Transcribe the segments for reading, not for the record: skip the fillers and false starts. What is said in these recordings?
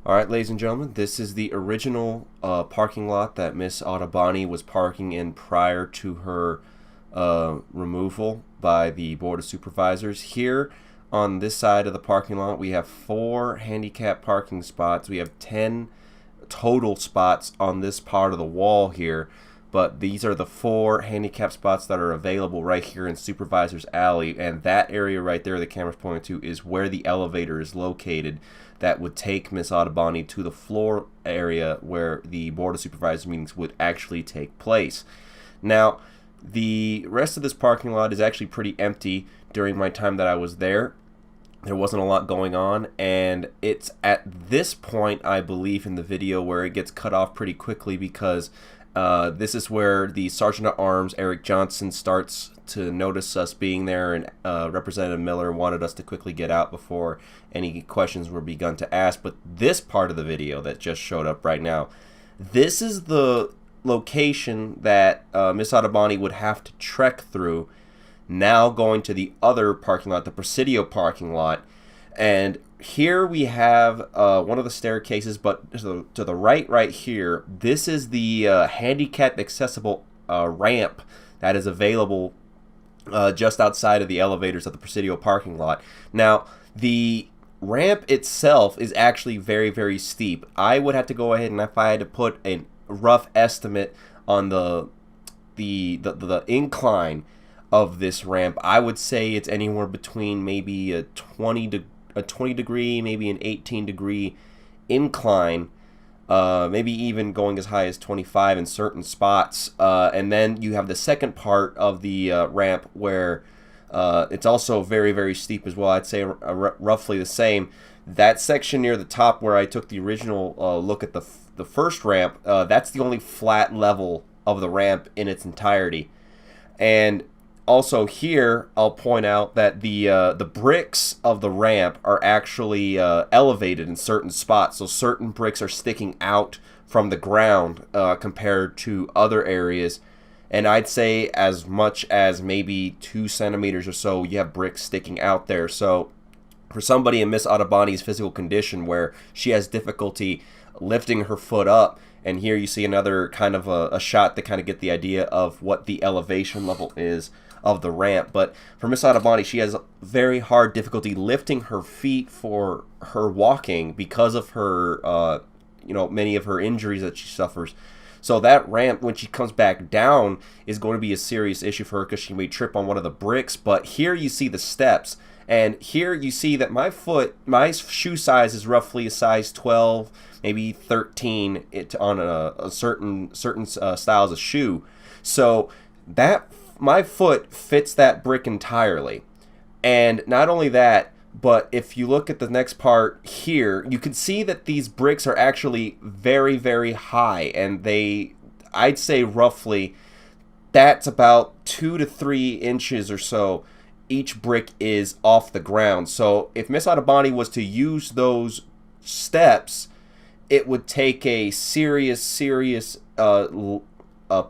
All right, ladies and gentlemen, this is the original parking lot that Miss Ottoboni was parking in prior to her removal by the Board of Supervisors. Here on this side of the parking lot, we have 4 handicap parking spots. We have 10 total spots on this part of the wall here, but these are the 4 handicap spots that are available right here in Supervisor's Alley, and that area right there the camera's pointing to is where the elevator is located that would take Miss Ottoboni to the floor area where the Board of Supervisors meetings would actually take place. Now, the rest of this parking lot is actually pretty empty during my time that I was there. There wasn't a lot going on, and it's at this point, I believe, in the video where it gets cut off pretty quickly because this is where the Sergeant at Arms, Eric Johnson, starts to notice us being there, and Representative Miller wanted us to quickly get out before any questions were begun to ask. But this part of the video that just showed up right now, this is the location that Miss Ottoboni would have to trek through, now going to the other parking lot, the Presidio parking lot. And here we have one of the staircases, but to the right here, this is the handicapped accessible ramp that is available just outside of the elevators of the Presidio parking lot. Now, the ramp itself is actually very, very steep. I would have to go ahead, and if I had to put a rough estimate on the incline of this ramp, I would say it's anywhere between maybe a 20 degree, maybe an 18 degree incline, maybe even going as high as 25 in certain spots. And then you have the second part of the ramp where it's also very, very steep as well. I'd say roughly the same. That section near the top where I took the original look at the first ramp, that's the only flat level of the ramp in its entirety. And also here, I'll point out that the bricks of the ramp are actually elevated in certain spots. So certain bricks are sticking out from the ground compared to other areas. And I'd say as much as maybe 2 centimeters or so, you have bricks sticking out there. So for somebody in Miss Ottoboni's physical condition where she has difficulty lifting her foot up, and here you see another kind of a shot to kind of get the idea of what the elevation level is of the ramp. But for Miss Ottoboni, she has very hard difficulty lifting her feet for her walking because of her, many of her injuries that she suffers. So that ramp, when she comes back down, is going to be a serious issue for her because she may trip on one of the bricks. But here you see the steps, and here you see that my shoe size is roughly a size 12, maybe 13 on a certain styles of shoe. So that my foot fits that brick entirely. And not only that, but if you look at the next part here, you can see that these bricks are actually very, very high, and I'd say roughly that's about 2 to 3 inches or so each brick is off the ground. So if Miss Ottoboni was to use those steps, it would take a serious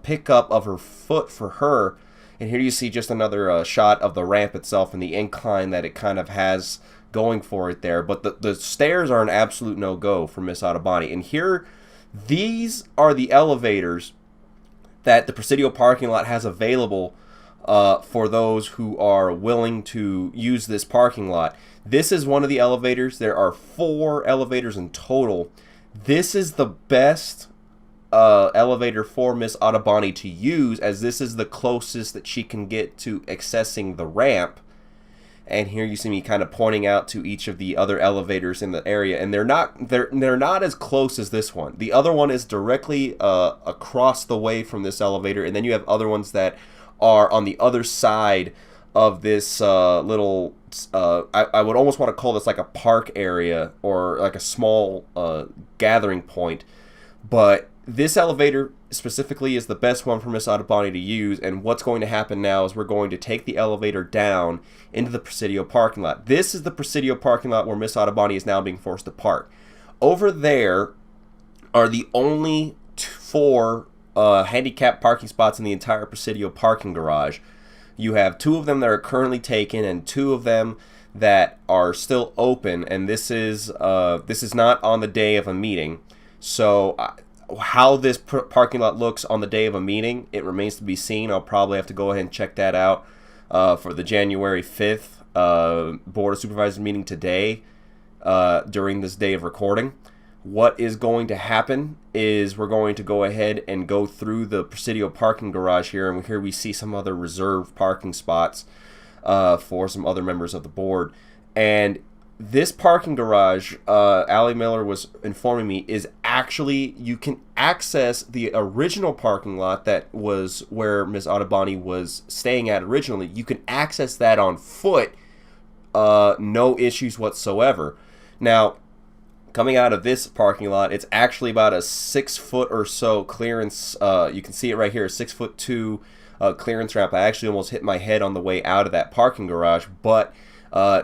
pickup of her foot for her. And here you see just another shot of the ramp itself and the incline that it kind of has going for it there. But the stairs are an absolute no-go for Miss Ottoboni. And here, these are the elevators that the Presidio parking lot has available for those who are willing to use this parking lot. This is one of the elevators. There are 4 elevators in total. This is the best elevator for Miss Ottoboni to use, as this is the closest that she can get to accessing the ramp. And here you see me kind of pointing out to each of the other elevators in the area, and they're not as close as this one. The other one is directly across the way from this elevator, and then you have other ones that are on the other side of this little I would almost want to call this like a park area or like a small gathering point. But this elevator specifically is the best one for Miss Ottoboni to use, and what's going to happen now is we're going to take the elevator down into the Presidio parking lot. This is the Presidio parking lot where Miss Ottoboni is now being forced to park. Over there are the only 4 handicapped parking spots in the entire Presidio parking garage. You have 2 of them that are currently taken and 2 of them that are still open, and this is not on the day of a meeting. So how this parking lot looks on the day of a meeting, it remains to be seen. I'll probably have to go ahead and check that out for the January 5th Board of Supervisors meeting today during this day of recording. What is going to happen is we're going to go ahead and go through the Presidio parking garage here, and here we see some other reserved parking spots for some other members of the board. And this parking garage, Allie Miller was informing me, is actually, you can access the original parking lot that was where Ms. Ottoboni was staying at originally. You can access that on foot, no issues whatsoever. Now, coming out of this parking lot, it's actually about a 6 foot or so clearance. You can see it right here, a 6'2" clearance ramp. I actually almost hit my head on the way out of that parking garage, but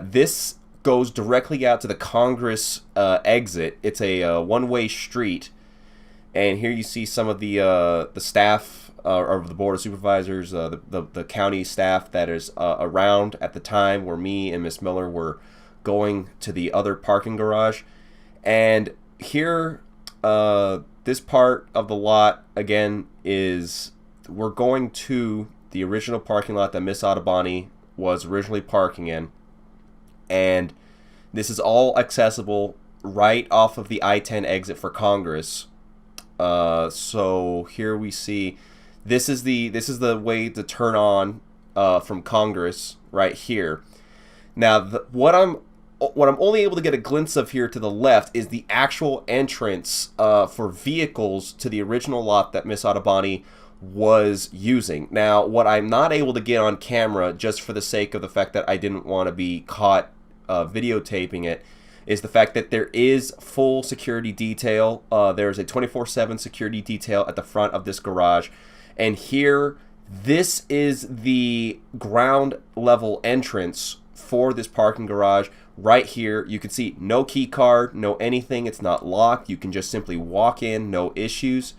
this goes directly out to the Congress exit. It's a one-way street, and here you see some of the staff of the Board of Supervisors, the county staff that is around at the time where me and Miss Miller were going to the other parking garage. And here, this part of the lot, again, is we're going to the original parking lot that Miss Ottoboni was originally parking in. And this is all accessible right off of the I-10 exit for Congress. So here we see, this is the way to turn on from Congress right here. Now, what I'm only able to get a glimpse of here to the left is the actual entrance for vehicles to the original lot that Miss Ottoboni was using. Now, what I'm not able to get on camera, just for the sake of the fact that I didn't want to be caught videotaping it, is the fact that there is full security detail. There's a 24/7 security detail at the front of this garage. And here, this is the ground level entrance for this parking garage. Right here, you can see no key card, no anything. It's not locked. You can just simply walk in, no issues.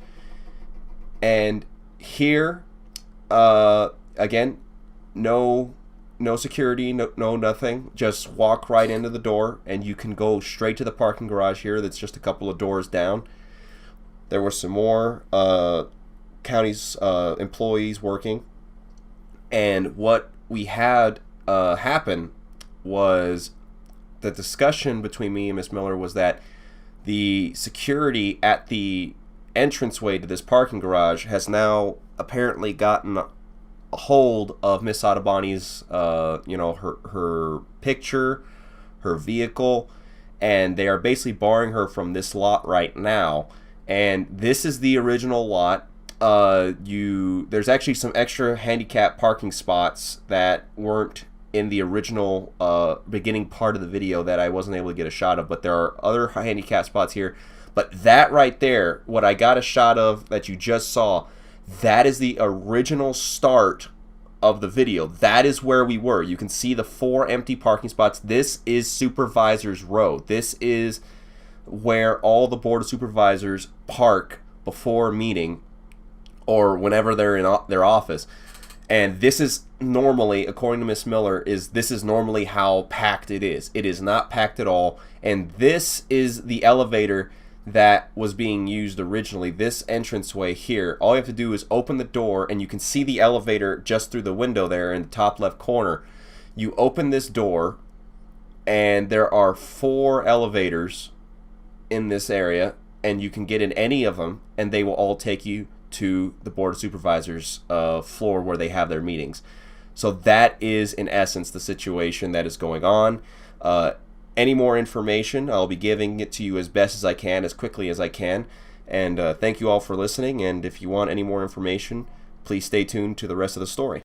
And here, again, no security, no nothing. Just walk right into the door, and you can go straight to the parking garage here. That's just a couple of doors down. There were some more county's employees working, and what we had happen was the discussion between me and Miss Miller was that the security at the entranceway to this parking garage has now apparently gotten a hold of Miss Ottoboni's, her picture, her vehicle, and they are basically barring her from this lot right now. And this is the original lot. There's actually some extra handicap parking spots that weren't in the original beginning part of the video that I wasn't able to get a shot of, but there are other handicap spots here. But that right there, what I got a shot of that you just saw, that is the original start of the video. That is where we were. You can see the 4 empty parking spots. This is Supervisors Row. This is where all the Board of Supervisors park before a meeting or whenever they're in their office. And this is normally, according to Miss Miller, this is normally how packed it is. It is not packed at all. And this is the elevator that was being used originally. This entranceway here, all you have to do is open the door, and you can see the elevator just through the window there in the top left corner. You open this door, and there are 4 elevators in this area, and you can get in any of them, and they will all take you to the Board of Supervisors floor where they have their meetings. So that is, in essence, the situation that is going on. Any more information, I'll be giving it to you as best as I can, as quickly as I can. And thank you all for listening. And if you want any more information, please stay tuned to the rest of the story.